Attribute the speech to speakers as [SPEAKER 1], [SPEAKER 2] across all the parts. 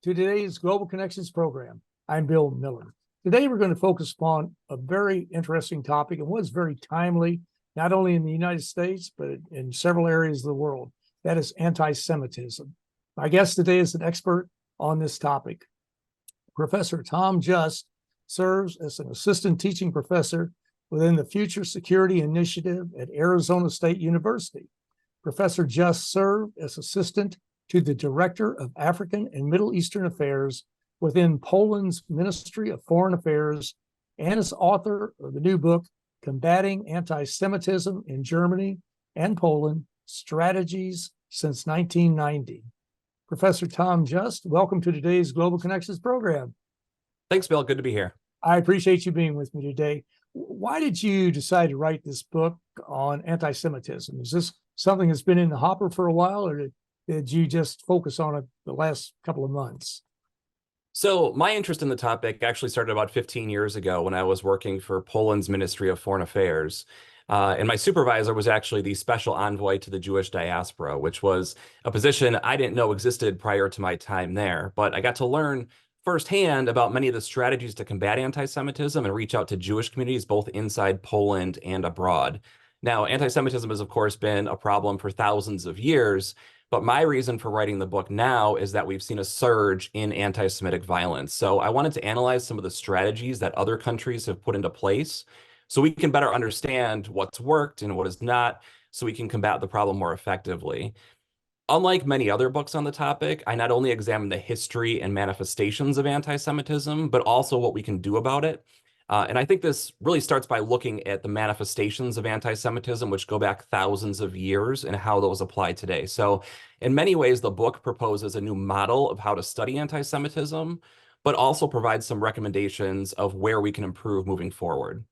[SPEAKER 1] to today's Global Connections program. I'm Bill Miller. Today, we're going to focus upon a very interesting topic and what's very timely, not only in the United States, but in several areas of the world. That is anti-Semitism. My guest today is an expert on this topic. Professor Tom Just serves as an assistant teaching professor within the Future Security Initiative at Arizona State University. Professor Just served as assistant to the Director of African and Middle Eastern Affairs within Poland's Ministry of Foreign Affairs and is author of the new book, Combating Anti-Semitism in Germany and Poland, Strategies Since 1990. Professor Tom Just, welcome to today's Global Connections program.
[SPEAKER 2] Thanks, Bill. Good to be here.
[SPEAKER 1] I appreciate you being with me today. Why did you decide to write this book on anti-Semitism? Is this something that's been in the hopper for a while, or did you just focus on it the last couple of months?
[SPEAKER 2] So my interest in the topic actually started about 15 years ago when I was working for Poland's Ministry of Foreign Affairs. And my supervisor was actually the special envoy to the Jewish diaspora, which was a position I didn't know existed prior to my time there. But I got to learn firsthand about many of the strategies to combat anti-Semitism and reach out to Jewish communities both inside Poland and abroad. Now, anti-Semitism has, of course, been a problem for thousands of years, but my reason for writing the book now is that we've seen a surge in anti-Semitic violence. So I wanted to analyze some of the strategies that other countries have put into place so we can better understand what's worked and what has not, so we can combat the problem more effectively. Unlike many other books on the topic, I not only examine the history and manifestations of anti-Semitism, but also what we can do about it. And I think this really starts by looking at the manifestations of anti-Semitism, which go back thousands of years, and how those apply today. So in many ways, the book proposes a new model of how to study anti-Semitism, but also provides some recommendations of where we can improve moving forward.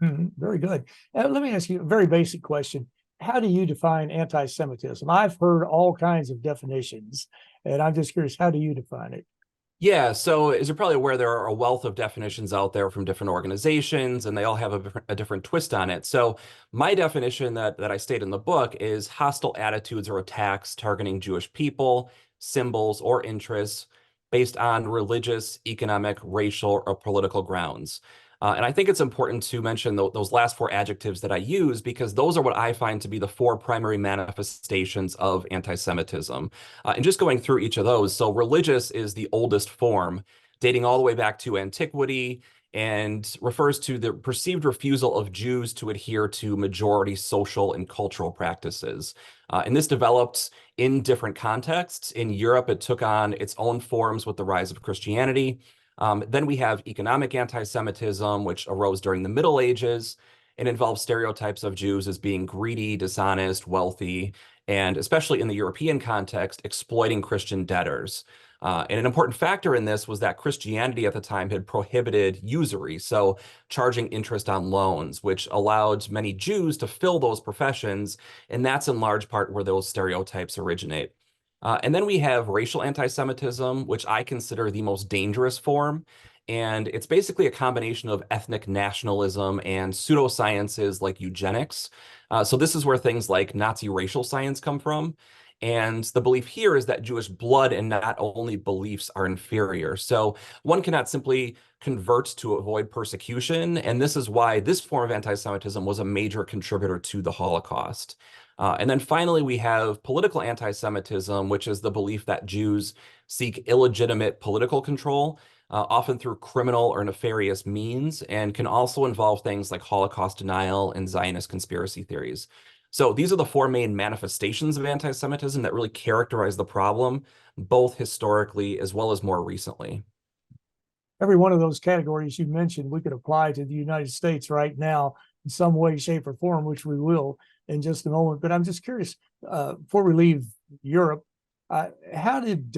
[SPEAKER 1] Very good. Let me ask you a very basic question. How do you define anti-Semitism? I've heard all kinds of definitions, and I'm just curious, how do you define it?
[SPEAKER 2] Yeah, so as you're probably aware, there are a wealth of definitions out there from different organizations, and they all have a different twist on it. So my definition that I state in the book is hostile attitudes or attacks targeting Jewish people, symbols, or interests based on religious, economic, racial, or political grounds. And I think it's important to mention those last four adjectives that I use, because those are what I find to be the four primary manifestations of anti-Semitism. And just going through each of those, so religious is the oldest form, dating all the way back to antiquity, and refers to the perceived refusal of Jews to adhere to majority social and cultural practices. And this developed in different contexts. In Europe, it took on its own forms with the rise of Christianity. Then we have economic anti-Semitism, which arose during the Middle Ages and involves stereotypes of Jews as being greedy, dishonest, wealthy, and especially in the European context, exploiting Christian debtors. And an important factor in this was that Christianity at the time had prohibited usury, so charging interest on loans, which allowed many Jews to fill those professions, and that's in large part where those stereotypes originate. And then we have racial anti-Semitism, which I consider the most dangerous form. And it's basically a combination of ethnic nationalism and pseudosciences like eugenics. So this is where things like Nazi racial science come from. And the belief here is that Jewish blood and not only beliefs are inferior. So one cannot simply convert to avoid persecution. And this is why this form of anti-Semitism was a major contributor to the Holocaust. And then finally, we have political anti-Semitism, which is the belief that Jews seek illegitimate political control, often through criminal or nefarious means, and can also involve things like Holocaust denial and Zionist conspiracy theories. So these are the four main manifestations of anti-Semitism that really characterize the problem, both historically as well as more recently.
[SPEAKER 1] Every one of those categories you mentioned, we could apply to the United States right now in some way, shape, or form, which we will in just a moment. But I'm just curious, before we leave Europe, how did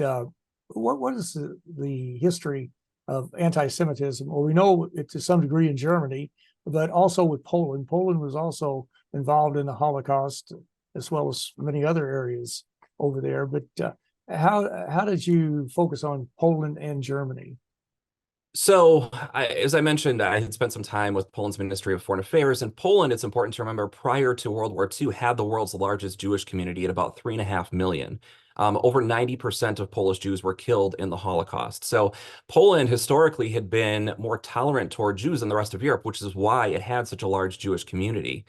[SPEAKER 1] what is the history of anti-Semitism? Well, we know it to some degree in Germany, but also with Poland. Poland was also involved in the Holocaust, as well as many other areas over there. But how did you focus on Poland and Germany?
[SPEAKER 2] So, as I mentioned, I had spent some time with Poland's Ministry of Foreign Affairs. In Poland, it's important to remember, prior to World War II, had the world's largest Jewish community at about 3.5 million. Over 90% of Polish Jews were killed in the Holocaust. So Poland historically had been more tolerant toward Jews than the rest of Europe, which is why it had such a large Jewish community.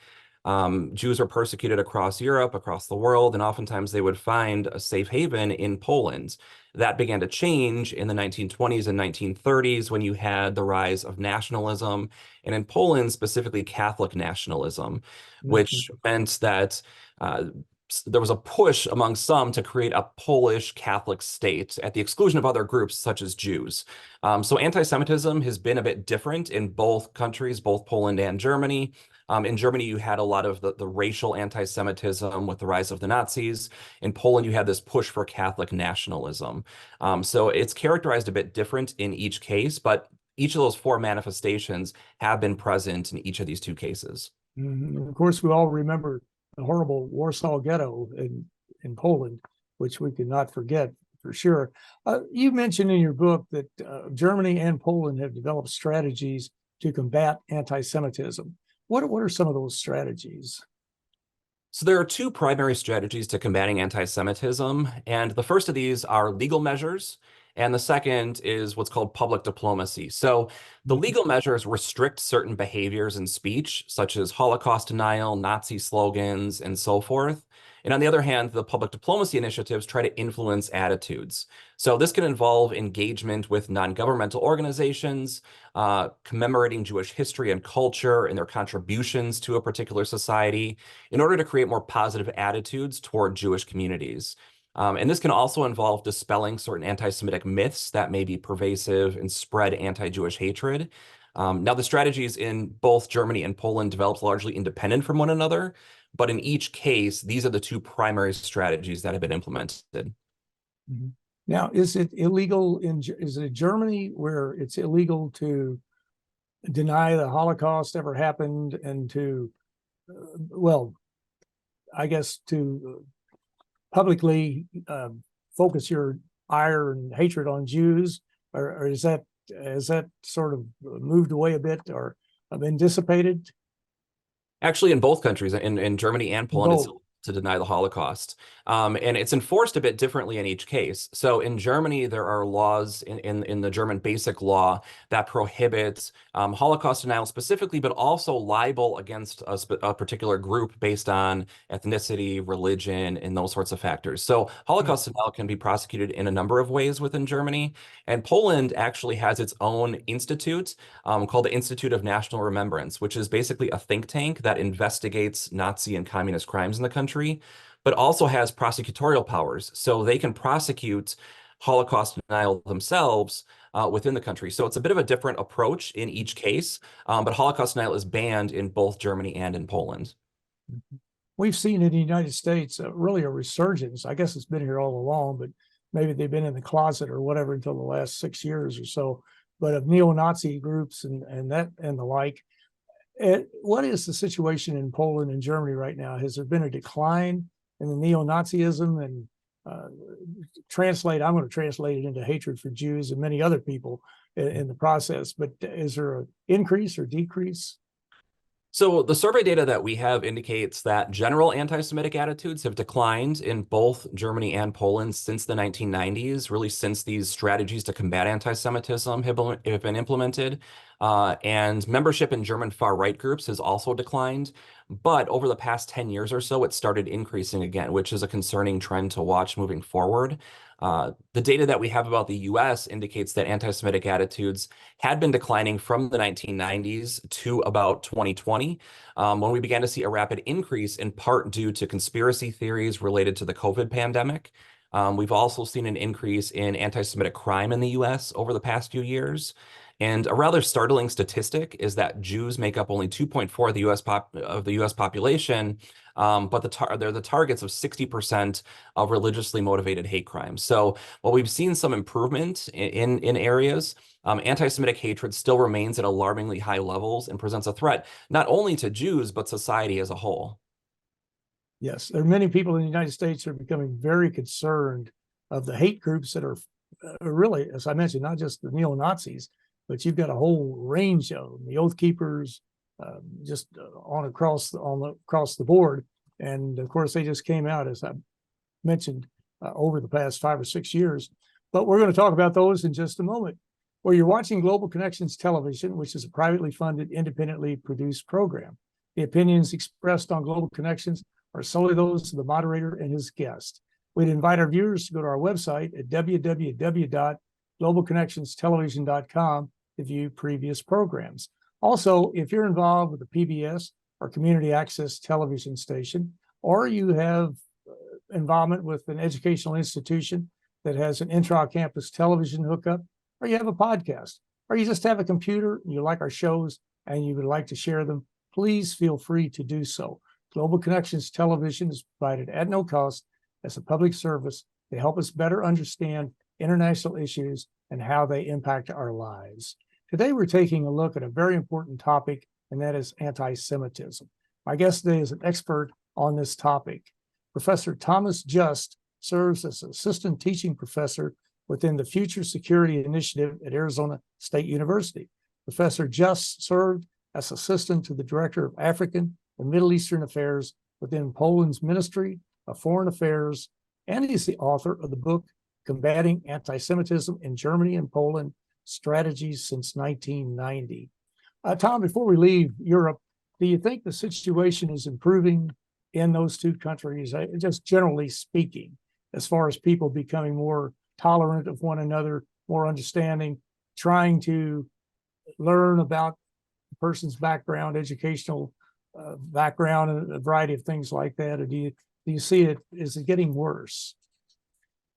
[SPEAKER 2] Jews were persecuted across Europe, across the world, and oftentimes they would find a safe haven in Poland. That began to change in the 1920s and 1930s when you had the rise of nationalism, and in Poland, specifically Catholic nationalism, which meant that there was a push among some to create a Polish Catholic state at the exclusion of other groups such as Jews. So anti-Semitism has been a bit different in both countries, both Poland and Germany. In Germany, you had a lot of the racial anti-Semitism with the rise of the Nazis. In Poland, you had this push for Catholic nationalism. So it's characterized a bit different in each case, but each of those four manifestations have been present in each of these two cases.
[SPEAKER 1] Of course, we all remember the horrible Warsaw Ghetto in Poland, which we cannot forget for sure. You mentioned in your book that Germany and Poland have developed strategies to combat anti-Semitism. What are some of those strategies?
[SPEAKER 2] So there are two primary strategies to combating anti-Semitism, and the first of these are legal measures, and the second is what's called public diplomacy. So the legal measures restrict certain behaviors and speech, such as Holocaust denial, Nazi slogans, and so forth. And on the other hand, the public diplomacy initiatives try to influence attitudes. So this can involve engagement with non-governmental organizations, commemorating Jewish history and culture and their contributions to a particular society in order to create more positive attitudes toward Jewish communities. And this can also involve dispelling certain anti-Semitic myths that may be pervasive and spread anti-Jewish hatred. Now, the strategies in both Germany and Poland developed largely independent from one another, but in each case, these are the two primary strategies that have been implemented.
[SPEAKER 1] Now, is it illegal is it Germany where it's illegal to deny the Holocaust ever happened and to, well, I guess to publicly focus your ire and hatred on Jews, or is that sort of moved away a bit or been dissipated?
[SPEAKER 2] Actually, in both countries, in Germany and Poland, it's to deny the Holocaust. And it's enforced a bit differently in each case. So in Germany, there are laws in the German basic law that prohibits Holocaust denial specifically, but also libel against a particular group based on ethnicity, religion, and those sorts of factors. So Holocaust denial can be prosecuted in a number of ways within Germany. And Poland actually has its own institute called the Institute of National Remembrance, which is basically a think tank that investigates Nazi and communist crimes in the country, but also has prosecutorial powers. So they can prosecute Holocaust denial themselves within the country. So it's a bit of a different approach in each case, but Holocaust denial is banned in both Germany and in Poland.
[SPEAKER 1] We've seen in the United States really a resurgence. I guess it's been here all along, but maybe they've been in the closet or whatever until the last 6 years or so, but of neo-Nazi groups and the like. What is the situation in Poland and Germany right now? Has there been a decline in the neo-Nazism? And I'm going to translate it into hatred for Jews and many other people in the process, but is there an increase or decrease?
[SPEAKER 2] So the survey data that we have indicates that general anti-Semitic attitudes have declined in both Germany and Poland since the 1990s, really since these strategies to combat anti-Semitism have been implemented. And membership in German far-right groups has also declined. But over the past 10 years or so, it started increasing again, which is a concerning trend to watch moving forward. The data that we have about the US indicates that anti-Semitic attitudes had been declining from the 1990s to about 2020, when we began to see a rapid increase in part due to conspiracy theories related to the COVID pandemic. We've also seen an increase in anti-Semitic crime in the US over the past few years. And a rather startling statistic is that Jews make up only 2.4% of the US population, but they're the targets of 60% of religiously motivated hate crimes. So while we've seen some improvement in areas, anti-Semitic hatred still remains at alarmingly high levels and presents a threat not only to Jews, but society as a whole.
[SPEAKER 1] Yes, there are many people in the United States who are becoming very concerned of the hate groups that are really, as I mentioned, not just the neo-Nazis, but you've got a whole range of them, the Oath Keepers, just across the board. And of course, they just came out, as I mentioned, over the past 5 or 6 years. But we're going to talk about those in just a moment. Well, you're watching Global Connections Television, which is a privately funded, independently produced program. The opinions expressed on Global Connections are solely those of the moderator and his guest. We'd invite our viewers to go to our website at www.globalconnectionstelevision.com to view previous programs. Also, if you're involved with the PBS or community access television station, or you have involvement with an educational institution that has an intra-campus television hookup, or you have a podcast, or you just have a computer and you like our shows and you would like to share them, please feel free to do so. Global Connections Television is provided at no cost as a public service to help us better understand international issues and how they impact our lives. Today, we're taking a look at a very important topic, and that is anti-Semitism. My guest today is an expert on this topic. Professor Thomas Just serves as assistant teaching professor within the Future Security Initiative at Arizona State University. Professor Just served as assistant to the director of African and Middle Eastern Affairs within Poland's Ministry of Foreign Affairs, and he's the author of the book Combating Anti-Semitism in Germany and Poland, Strategies since 1990. Tom, before we leave Europe, do you think the situation is improving in those two countries, just generally speaking, as far as people becoming more tolerant of one another, more understanding, trying to learn about the person's background, educational background, and a variety of things like that? Or do you see it, is it getting worse?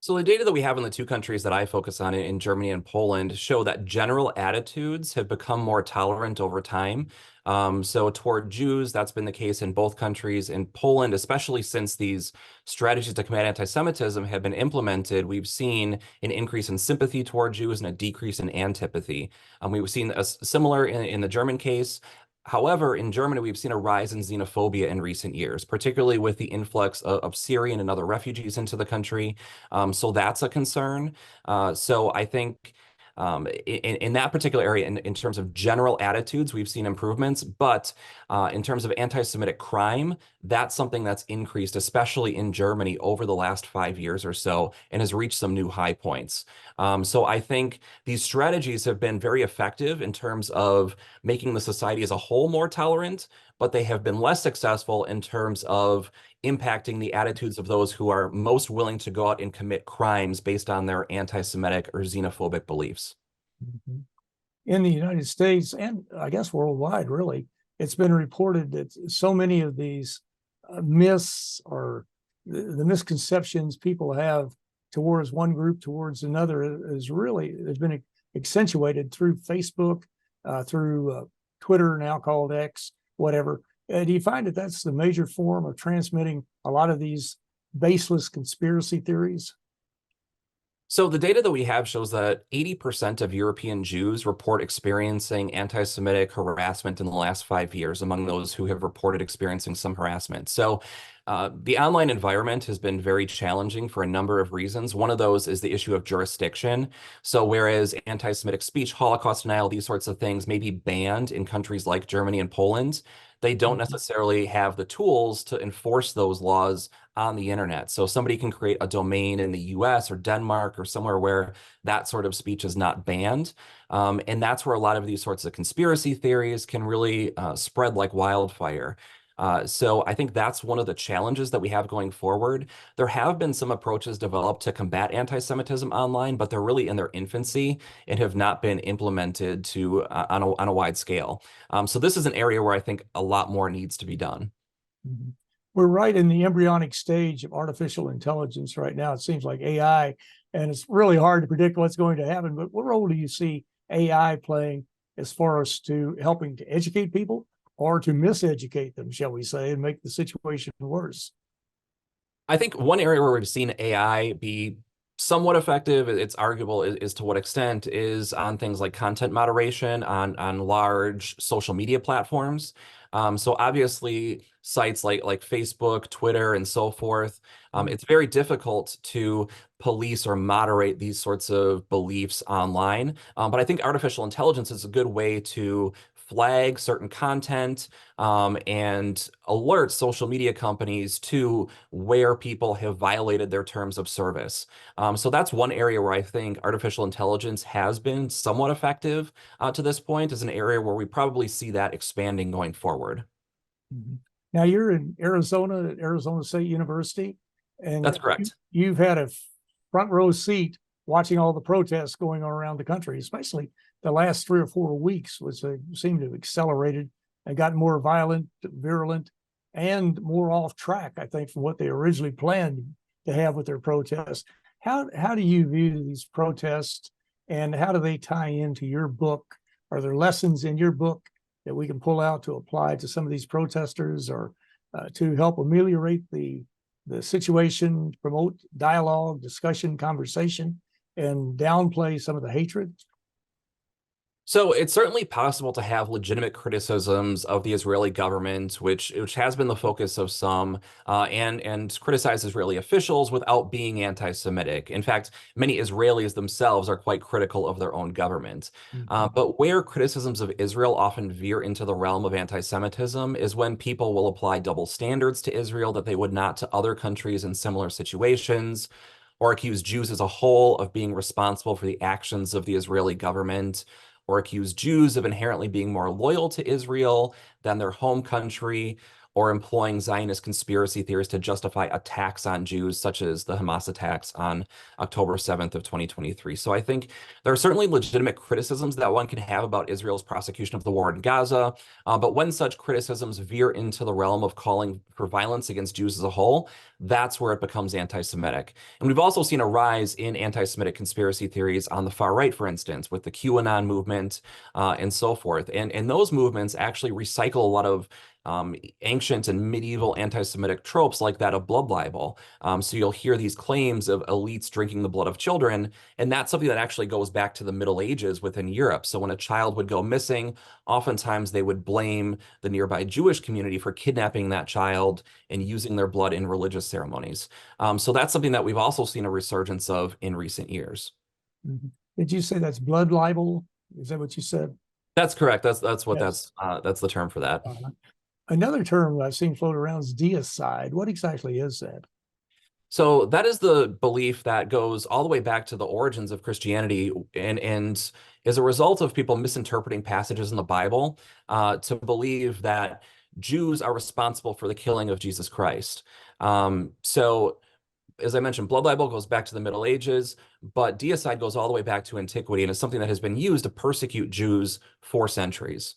[SPEAKER 2] So the data that we have in the two countries that I focus on in Germany and Poland show that general attitudes have become more tolerant over time. So toward Jews, that's been the case in both countries. In Poland, especially since these strategies to combat anti-Semitism have been implemented, we've seen an increase in sympathy toward Jews and a decrease in antipathy. We've seen a similar in the German case. However, in Germany, we've seen a rise in xenophobia in recent years, particularly with the influx of Syrian and other refugees into the country. So that's a concern. So I think in that particular area, in terms of general attitudes, we've seen improvements. But in terms of anti-Semitic crime, that's something that's increased, especially in Germany over the last 5 years or so, and has reached some new high points. So I think these strategies have been very effective in terms of making the society as a whole more tolerant, but they have been less successful in terms of impacting the attitudes of those who are most willing to go out and commit crimes based on their anti-Semitic or xenophobic beliefs.
[SPEAKER 1] In the United States, and I guess worldwide, really, it's been reported that so many of these myths or the misconceptions people have towards one group towards another has been accentuated through Facebook, through Twitter, now called X, whatever. Do you find that that's the major form of transmitting a lot of these baseless conspiracy theories?
[SPEAKER 2] So the data that we have shows that 80% of European Jews report experiencing anti-Semitic harassment in the last 5 years among those who have reported experiencing some harassment. So the online environment has been very challenging for a number of reasons. One of those is the issue of jurisdiction. So whereas anti-Semitic speech, Holocaust denial, these sorts of things may be banned in countries like Germany and Poland, they don't necessarily have the tools to enforce those laws on the internet. So somebody can create a domain in the US or Denmark or somewhere where that sort of speech is not banned. And that's where a lot of these sorts of conspiracy theories can really spread like wildfire. So I think that's one of the challenges that we have going forward. There have been some approaches developed to combat anti-Semitism online, but they're really in their infancy and have not been implemented on a wide scale. So this is an area where I think a lot more needs to be done.
[SPEAKER 1] We're right in the embryonic stage of artificial intelligence right now. It seems like AI, and it's really hard to predict what's going to happen. But what role do you see AI playing as far as to helping to educate people or to miseducate them, shall we say, and make the situation worse?
[SPEAKER 2] I think one area where we've seen AI be somewhat effective, it's arguable is to what extent, is on things like content moderation on large social media platforms. So obviously sites like Facebook, Twitter, and so forth, it's very difficult to police or moderate these sorts of beliefs online. But I think artificial intelligence is a good way to flag certain content and alert social media companies to where people have violated their terms of service. So that's one area where I think artificial intelligence has been somewhat effective to this point, is an area where we probably see that expanding going forward.
[SPEAKER 1] Mhm. Now you're in Arizona at Arizona State University, and
[SPEAKER 2] That's correct.
[SPEAKER 1] you've had a front row seat watching all the protests going on around the country, especially the last 3 or 4 weeks, which seemed to have accelerated and gotten more violent, virulent, and more off track, I think, from what they originally planned to have with their protests. How do you view these protests, and how do they tie into your book? Are there lessons in your book that we can pull out to apply to some of these protesters, or to help ameliorate the situation, promote dialogue, discussion, conversation, and downplay some of the hatred?
[SPEAKER 2] So it's certainly possible to have legitimate criticisms of the Israeli government, which has been the focus of some, and criticize Israeli officials without being anti-Semitic. In fact, many Israelis themselves are quite critical of their own government.
[SPEAKER 1] Mhm.
[SPEAKER 2] But where criticisms of Israel often veer into the realm of anti-Semitism is when people will apply double standards to Israel that they would not to other countries in similar situations, or accuse Jews as a whole of being responsible for the actions of the Israeli government, or accuse Jews of inherently being more loyal to Israel than their home country, or employing Zionist conspiracy theories to justify attacks on Jews, such as the Hamas attacks on October 7th of 2023. So I think there are certainly legitimate criticisms that one can have about Israel's prosecution of the war in Gaza, but when such criticisms veer into the realm of calling for violence against Jews as a whole, that's where it becomes anti-Semitic. And we've also seen a rise in anti-Semitic conspiracy theories on the far right, for instance, with the QAnon movement and so forth. And those movements actually recycle a lot of ancient and medieval anti-Semitic tropes like that of blood libel. So you'll hear these claims of elites drinking the blood of children, and that's something that actually goes back to the Middle Ages within Europe. So when a child would go missing, oftentimes they would blame the nearby Jewish community for kidnapping that child and using their blood in religious ceremonies. So that's something that we've also seen a resurgence of in recent years.
[SPEAKER 1] Mhm. Did you say that's blood libel? Is that what you said?
[SPEAKER 2] That's correct. That's what
[SPEAKER 1] Yes.
[SPEAKER 2] that's the term for that.
[SPEAKER 1] Another term I've seen float around is deicide. What exactly is that?
[SPEAKER 2] So that is the belief that goes all the way back to the origins of Christianity, and is a result of people misinterpreting passages in the Bible to believe that Jews are responsible for the killing of Jesus Christ. So as I mentioned, blood libel goes back to the Middle Ages, but deicide goes all the way back to antiquity and is something that has been used to persecute Jews for centuries.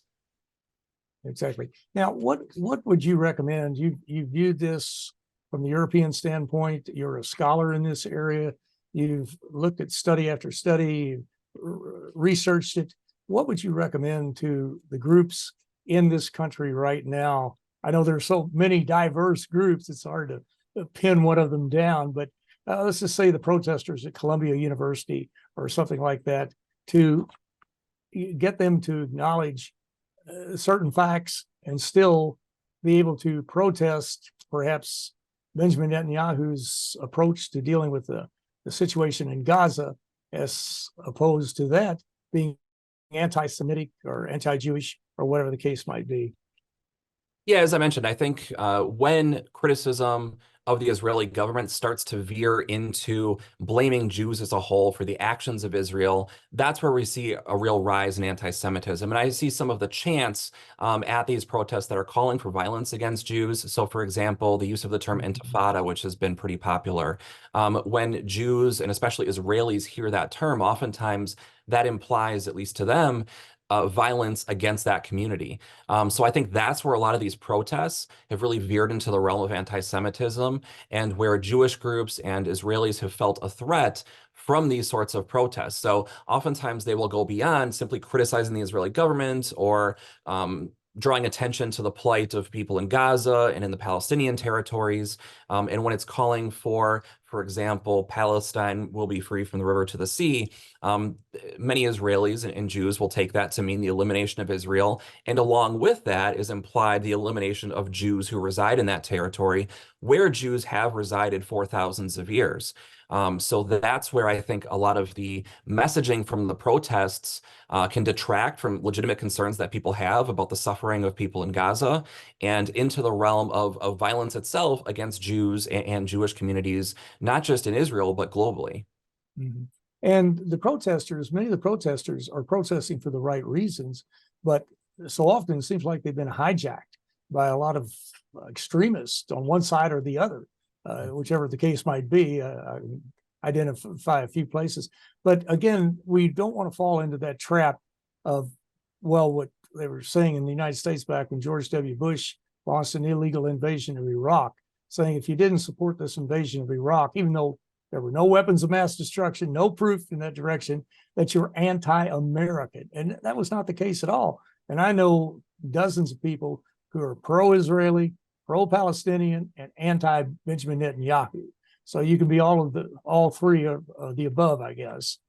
[SPEAKER 1] Exactly. Now, what would you recommend? You viewed this from the European standpoint. You're a scholar in this area. You've looked at study after study, researched it. What would you recommend to the groups in this country right now? I know there are so many diverse groups; it's hard to pin one of them down. But let's just say the protesters at Columbia University or something like that, to get them to acknowledge certain facts and still be able to protest perhaps Benjamin Netanyahu's approach to dealing with the situation in Gaza, as opposed to that being anti-Semitic or anti-Jewish or whatever the case might be.
[SPEAKER 2] Yeah, as I mentioned, I think when criticism of the Israeli government starts to veer into blaming Jews as a whole for the actions of Israel, that's where we see a real rise in anti-Semitism. And I see some of the chants at these protests that are calling for violence against Jews. So, for example, the use of the term intifada, which has been pretty popular. When Jews and especially Israelis hear that term, oftentimes that implies, at least to them, violence against that community. So I think that's where a lot of these protests have really veered into the realm of anti-Semitism, and where Jewish groups and Israelis have felt a threat from these sorts of protests. So oftentimes they will go beyond simply criticizing the Israeli government or drawing attention to the plight of people in Gaza and in the Palestinian territories. And when it's calling for for example, Palestine will be free from the river to the sea, many Israelis and Jews will take that to mean the elimination of Israel. And along with that is implied the elimination of Jews who reside in that territory, where Jews have resided for thousands of years. So that's where I think a lot of the messaging from the protests can detract from legitimate concerns that people have about the suffering of people in Gaza and into the realm of violence itself against Jews and Jewish communities, not just in Israel, but globally.
[SPEAKER 1] Mhm. And the protesters, many of the protesters are protesting for the right reasons, but so often it seems like they've been hijacked by a lot of extremists on one side or the other, whichever the case might be. I can identify a few places. But again, we don't want to fall into that trap of, well, what they were saying in the United States back when George W. Bush launched an illegal invasion of Iraq, saying if you didn't support this invasion of Iraq, even though there were no weapons of mass destruction, no proof in that direction, that you're anti-American. And that was not the case at all. And I know dozens of people who are pro-Israeli, pro-Palestinian, and anti-Benjamin Netanyahu. So you can be all three of the above, I guess.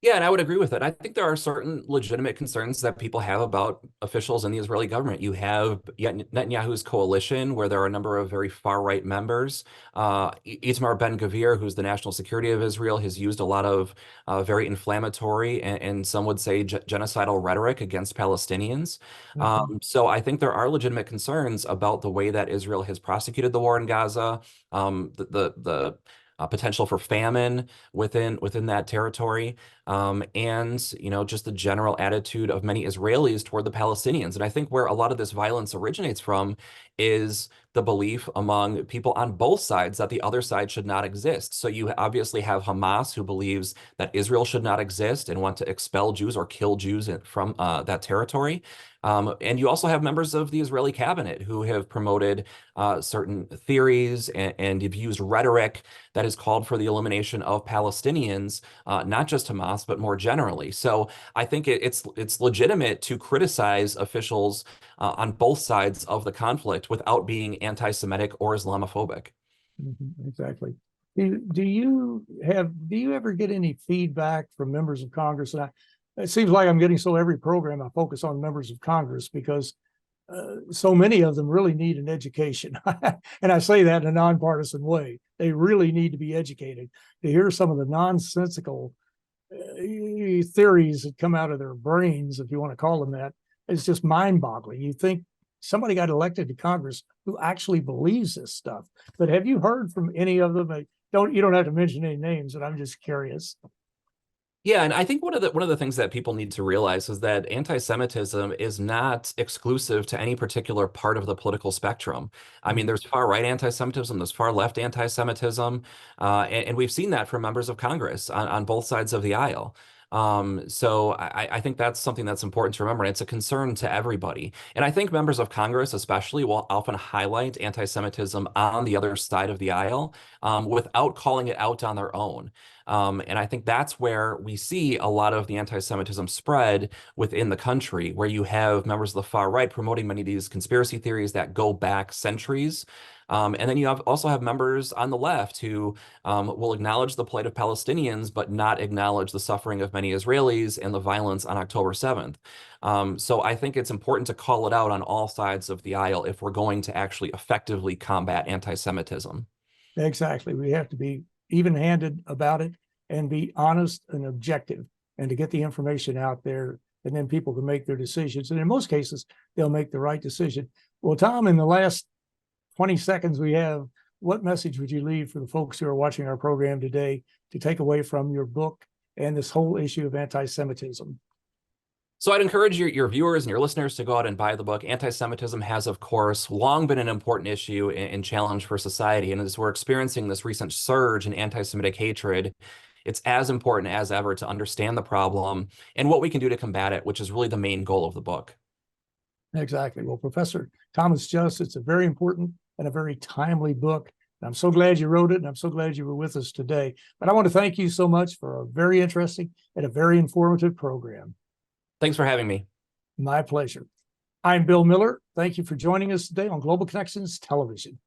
[SPEAKER 2] Yeah, and I would agree with it. I think there are certain legitimate concerns that people have about officials in the Israeli government. You have Netanyahu's coalition, where there are a number of very far-right members. Itamar Ben-Gvir, who's the national security of Israel, has used a lot of very inflammatory and some would say genocidal rhetoric against Palestinians. So I think there are legitimate concerns about the way that Israel has prosecuted the war in Gaza, the potential for famine within that territory, and just the general attitude of many Israelis toward the Palestinians. And I think where a lot of this violence originates from is the belief among people on both sides that the other side should not exist. So you obviously have Hamas, who believes that Israel should not exist and want to expel Jews or kill Jews from that territory. And you also have members of the Israeli cabinet who have promoted certain theories and have used rhetoric that has called for the elimination of Palestinians, not just Hamas, but more generally. So I think it's legitimate to criticize officials on both sides of the conflict without being anti-Semitic or Islamophobic.
[SPEAKER 1] Exactly. Do you ever get any feedback from members of Congress? And it seems like I'm getting so every program I focus on members of Congress because so many of them really need an education. And I say that in a nonpartisan way. They really need to be educated to hear some of the nonsensical theories that come out of their brains, if you want to call them that. It's just mind-boggling. You think somebody got elected to Congress who actually believes this stuff. But have you heard from any of them? You don't have to mention any names, but I'm just curious.
[SPEAKER 2] Yeah, and I think one of the things that people need to realize is that anti-Semitism is not exclusive to any particular part of the political spectrum. I mean, there's far-right anti-Semitism, there's far-left anti-Semitism, and we've seen that from members of Congress on both sides of the aisle. So I think that's something that's important to remember. And it's a concern to everybody. And I think members of Congress especially will often highlight anti-Semitism on the other side of the aisle without calling it out on their own. And I think that's where we see a lot of the anti-Semitism spread within the country, where you have members of the far right promoting many of these conspiracy theories that go back centuries. And then you also have members on the left who will acknowledge the plight of Palestinians, but not acknowledge the suffering of many Israelis and the violence on October 7th. So I think it's important to call it out on all sides of the aisle if we're going to actually effectively combat anti-Semitism.
[SPEAKER 1] Exactly. We have to be even-handed about it and be honest and objective, and to get the information out there, and then people can make their decisions. And in most cases, they'll make the right decision. Well, Tom, in the last 20 seconds we have, what message would you leave for the folks who are watching our program today to take away from your book and this whole issue of anti-Semitism?
[SPEAKER 2] So I'd encourage your viewers and your listeners to go out and buy the book. Anti-Semitism has, of course, long been an important issue and challenge for society. And as we're experiencing this recent surge in anti-Semitic hatred, it's as important as ever to understand the problem and what we can do to combat it, which is really the main goal of the book.
[SPEAKER 1] Exactly. Well, Professor Thomas Just, it's a very important and a very timely book. And I'm so glad you wrote it, and I'm so glad you were with us today. But I want to thank you so much for a very interesting and a very informative program.
[SPEAKER 2] Thanks for having me.
[SPEAKER 1] My pleasure. I'm Bill Miller. Thank you for joining us today on Global Connections Television.